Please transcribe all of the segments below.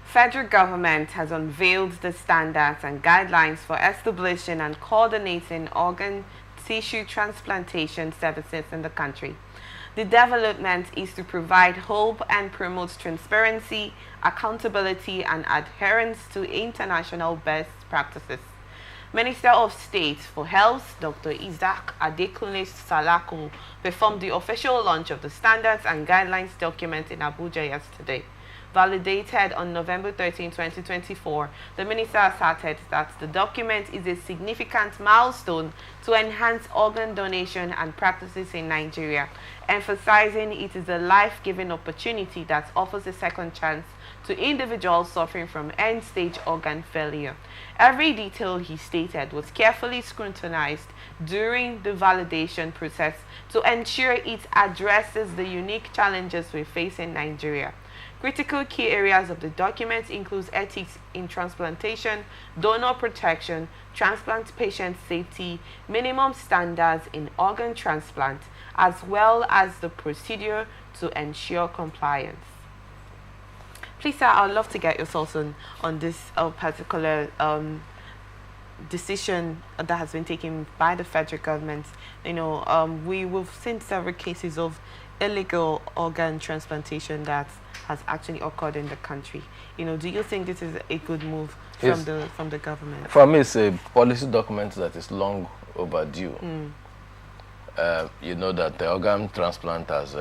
Federal government has unveiled the standards and guidelines for establishing and coordinating organ tissue transplantation services in the country. The development is to provide hope and promote transparency, accountability, and adherence to international best practices. Minister of State for Health, Dr. Isaac Adekunle Salako, performed the official launch of the Standards and Guidelines document in Abuja yesterday. Validated on November 13, 2024, the minister asserted that the document is a significant milestone to enhance organ donation and practices in Nigeria, emphasizing it is a life-giving opportunity that offers a second chance to individuals suffering from end-stage organ failure. Every detail, he stated, was carefully scrutinized during the validation process to ensure it addresses the unique challenges we face in Nigeria. Critical key areas of the document include ethics in transplantation, donor protection, transplant patient safety, minimum standards in organ transplant, as well as the procedure to ensure compliance. Please, sir, I'd love to get your thoughts on this particular decision that has been taken by the federal government. We've seen several cases of illegal organ transplantation that has actually occurred in the country. Do you think this is a good move from the government? For me, it's a policy document that is long overdue. You know that the organ transplant has,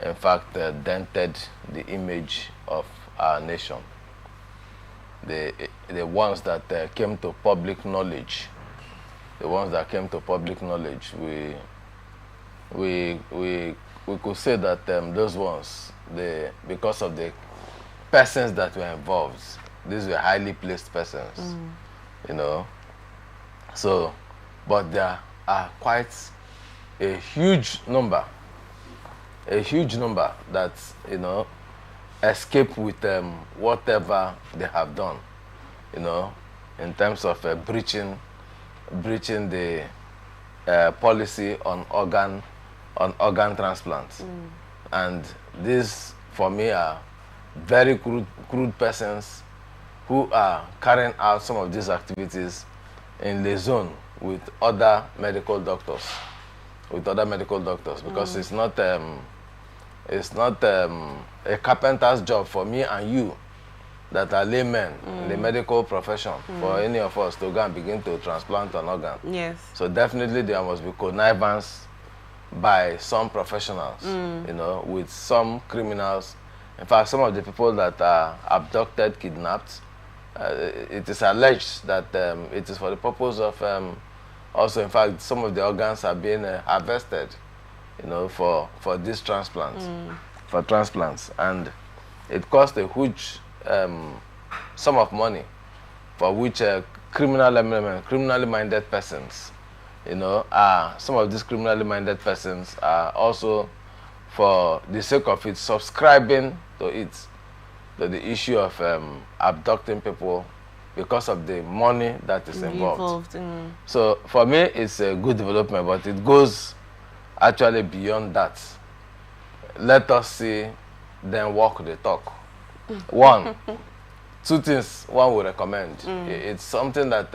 in fact, dented the image of our nation. The ones that came to public knowledge, we could say that those ones, because of the persons that were involved, these were highly placed persons, So, but there are quite a huge number that, escape with whatever they have done, in terms of breaching the policy on organ transplants. And these, for me, are very crude persons who are carrying out some of these activities in liaison with other medical doctors, because it's not a carpenter's job for me and you that are laymen in the medical profession for any of us to go and begin to transplant an organ. Yes. So definitely there must be connivance by some professionals, with some criminals. In fact, some of the people that are abducted, kidnapped, it is alleged that it is for the purpose of, also in fact, some of the organs are being harvested, for these transplants, for transplants. And it costs a huge sum of money for which criminally minded persons, some of these criminally minded persons are also, for the sake of it, subscribing to the issue of abducting people because of the money that is involved. So for me, it's a good development, but it goes actually beyond that. Let us see them walk the talk. Two things one would recommend. It's something that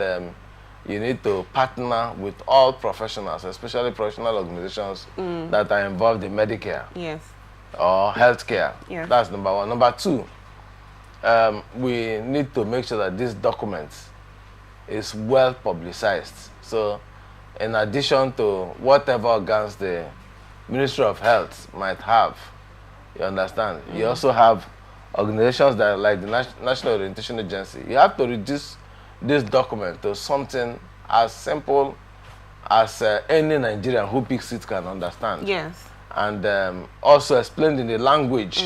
you need to partner with all professionals, especially professional organizations that are involved in Medicare or healthcare. That's number one. Number two, we need to make sure that this document is well publicized. So in addition to whatever organs the Ministry of Health might have, you understand, you also have organizations that are like the National Orientation Agency. You have to reduce this document to something as simple as any Nigerian who picks it can understand. Yes. And also explained in the language,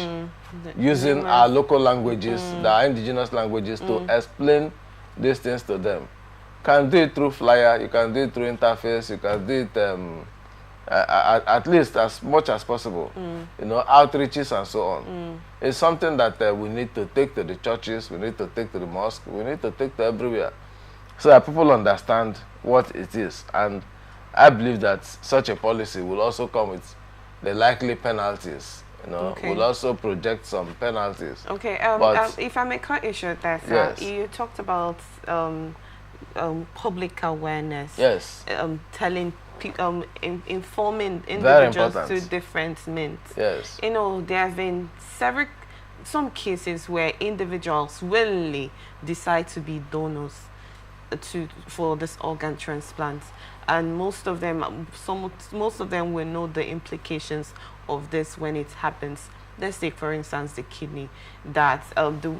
using our local languages, our indigenous languages, to explain these things to them. You can do it through flyer, you can do it through interface, you can do it at least as much as possible, outreaches and so on. It's something that we need to take to the churches, we need to take to the mosque, we need to take to everywhere, so that people understand what it is. And I believe that such a policy will also come with the likely penalties you know, Okay. will also project some penalties. Okay. But If I may cut you short there, sir, yes, you talked about public awareness. yes, Telling informing very individuals to important. different means. Yes, You know, there have been some cases where individuals willingly decide to be donors for this organ transplant, and most of them will know the implications of this when it happens. Let's take, for instance, the kidney. That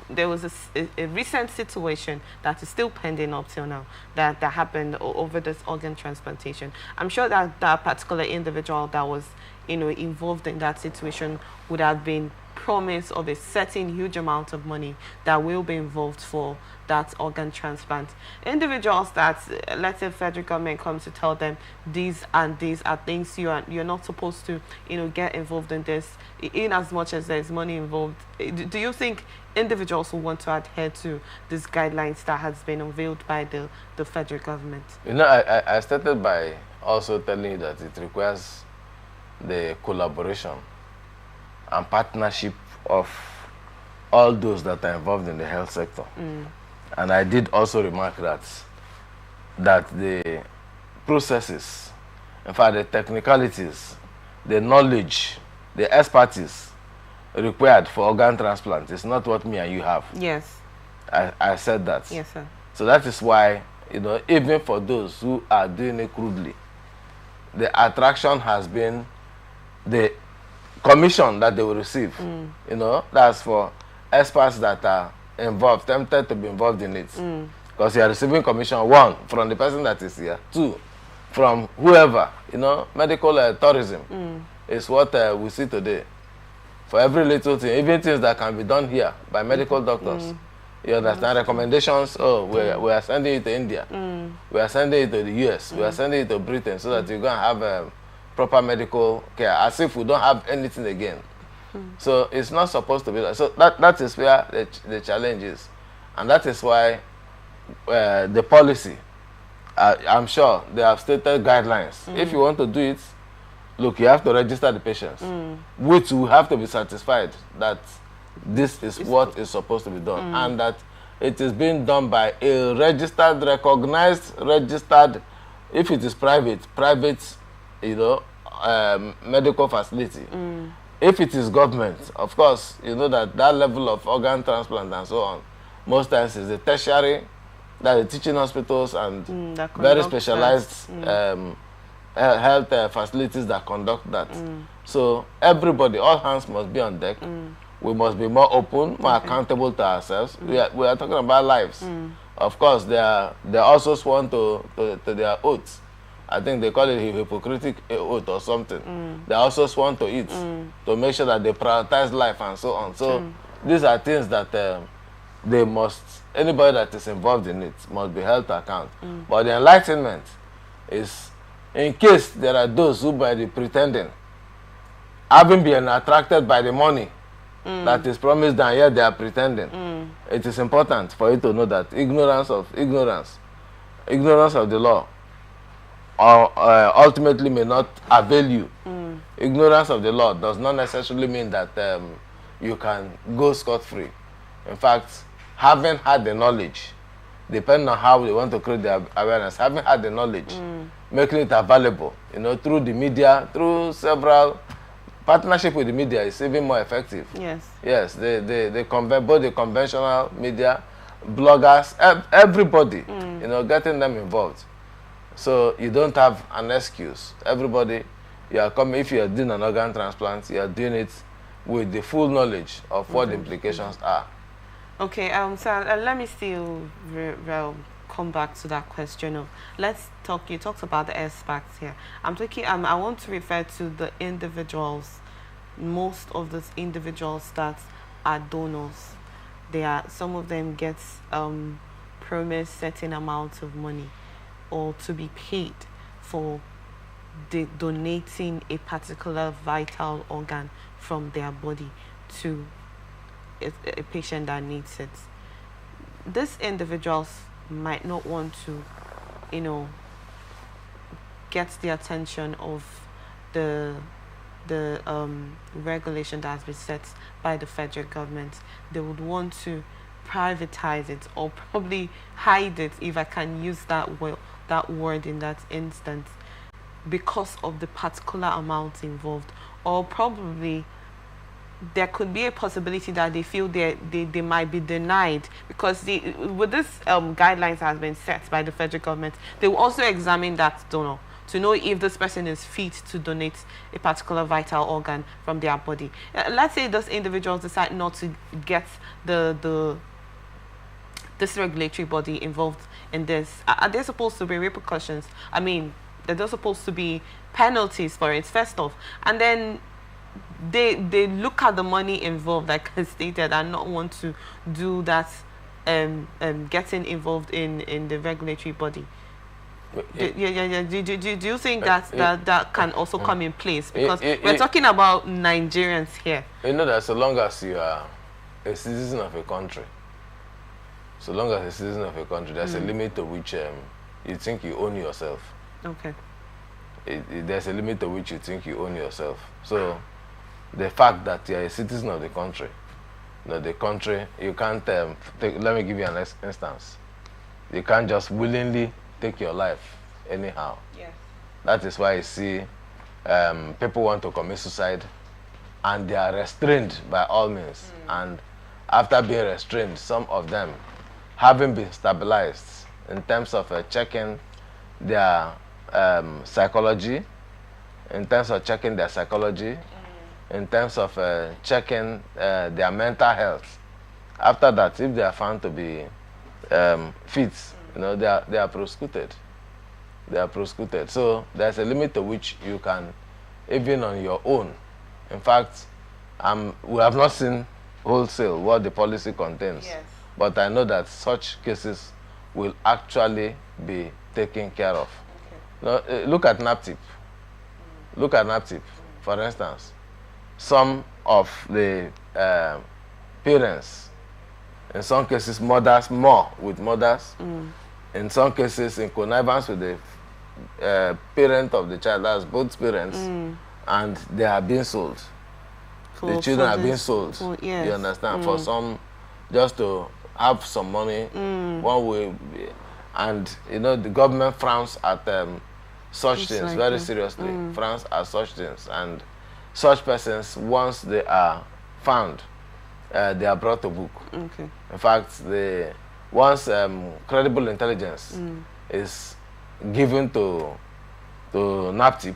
there was a recent situation that is still pending up till now that happened over this organ transplantation. I'm sure that that particular individual that was, you know, involved in that situation would have been promised of a certain huge amount of money that will be involved for that organ transplant. Individuals that, let's say, federal government comes to tell them these and these are things you're not supposed to, you know, get involved in this, in as much as there's money involved. Do you think individuals will want to adhere to these guidelines that has been unveiled by the federal government? you know, I started by also telling you that it requires the collaboration and partnership of all those that are involved in the health sector. And I did also remark that the processes, in fact the technicalities, the knowledge, the expertise required for organ transplant is not what me and you have. Yes. I said that. Yes, sir. So that is why, you know, even for those who are doing it crudely, the attraction has been the commission that they will receive. You know, that's for experts that are involved, tempted to be involved in it. Because you are receiving commission, one, from the person that is here, two, from whoever, you know, medical tourism is what we see today. For every little thing, even things that can be done here by medical doctors. You understand? Recommendations, oh, we are sending it to India. We are sending it to the US. We are sending it to Britain so that you're going to have proper medical care, as if we don't have anything again. So it's not supposed to be that. So that is where the challenge is. And that is why the policy, I'm sure they have stated guidelines. If you want to do it, look, you have to register the patients, which will have to be satisfied that this is what is supposed to be done, and that it is being done by a registered, recognized, registered, if it is private, you know, medical facility. If it is government, of course, you know that level of organ transplant and so on, most times is a tertiary, that the teaching hospitals and very specialized health facilities that conduct that. So everybody, all hands must be on deck. We must be more open, more accountable to ourselves. We are talking about lives. Of course, they are also sworn to their oaths. I think they call it a hypocritic oath or something. They also sworn to it to make sure that they prioritize life and so on. So these are things that they must, anybody that is involved in it must be held to account. But the enlightenment is, in case there are those who by the pretending, having been attracted by the money that is promised and yet they are pretending, it is important for you to know that ignorance of the law ultimately may not avail you. Ignorance of the law does not necessarily mean that you can go scot-free. In fact, having had the knowledge, depending on how they want to create the awareness, having had the knowledge, making it available, you know, through the media, through several partnership with the media is even more effective. Yes. Yes, both the conventional media, bloggers, everybody, you know, getting them involved. So you don't have an excuse. Everybody, you are coming, if you are doing an organ transplant, you are doing it with the full knowledge of what the implications are. Okay, so let me still come back to that question of, let's talk, you talked about the experts here. I'm talking, I want to refer to the individuals, most of those individuals that are donors. Some of them get promised certain amounts of money or to be paid for donating a particular vital organ from their body to a patient that needs it. These individuals might not want to, you know, get the attention of the the regulation that has been set by the federal government, they would want to privatize it or probably hide it, if I can use that word in that instance, because of the particular amount involved, or probably there could be a possibility that they feel they might be denied, because with this guidelines has been set by the federal government, they will also examine that donor to know if this person is fit to donate a particular vital organ from their body. Let's say those individuals decide not to get this regulatory body involved in this. Are there supposed to be repercussions? I mean, there's supposed to be penalties for it, first off, and then they look at the money involved, like I stated, and not want to do that, getting involved in the regulatory body. Do you think that can also come in place? Because we're talking about Nigerians here. You know that so long as you are a citizen of a country, there's a limit to which you think you own yourself. Okay. There's a limit to which you think you own yourself. So the fact that you're a citizen of the country, you can't let me give you an instance. You can't just willingly take your life anyhow. Yes. That is why you see people want to commit suicide and they are restrained by all means. And after being restrained, some of them, having been stabilized in terms of checking their psychology, in terms of checking their their mental health. After that, if they are found to be fit, they are prosecuted. So there's a limit to which you can, even on your own. In fact, we have not seen wholesale what the policy contains. Yes. But I know that such cases will actually be taken care of. Okay. Look at NAPTIP. Look at NAPTIP, for instance. Some of the parents, in some cases mothers, in some cases in connivance with the parent of the child, that's both parents, and they are being sold. The children are being sold. Yes. You understand? For some, just to have some money, one way, and the government frowns at such things very seriously. Frowns at such things, and such persons, once they are found, they are brought to book. Okay. In fact, once credible intelligence is given to NAPTIP,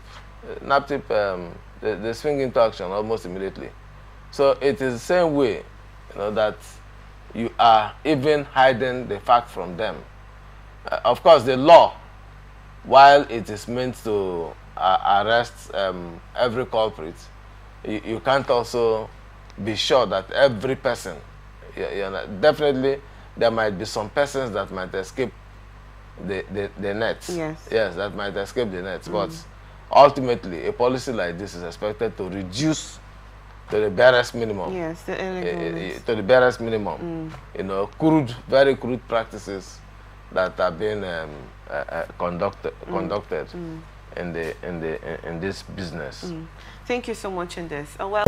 they swing into action almost immediately. So it is the same way, that you are even hiding the fact from them. Of course, the law, while it is meant to arrest every culprit, you can't also be sure that every person, definitely there might be some persons that might escape the nets. Yes. Yes, that might escape the nets. But ultimately, a policy like this is expected to reduce to the barest minimum. Yes, to the barest minimum. Very crude practices that are being conducted in this business. Thank you so much in this. Well.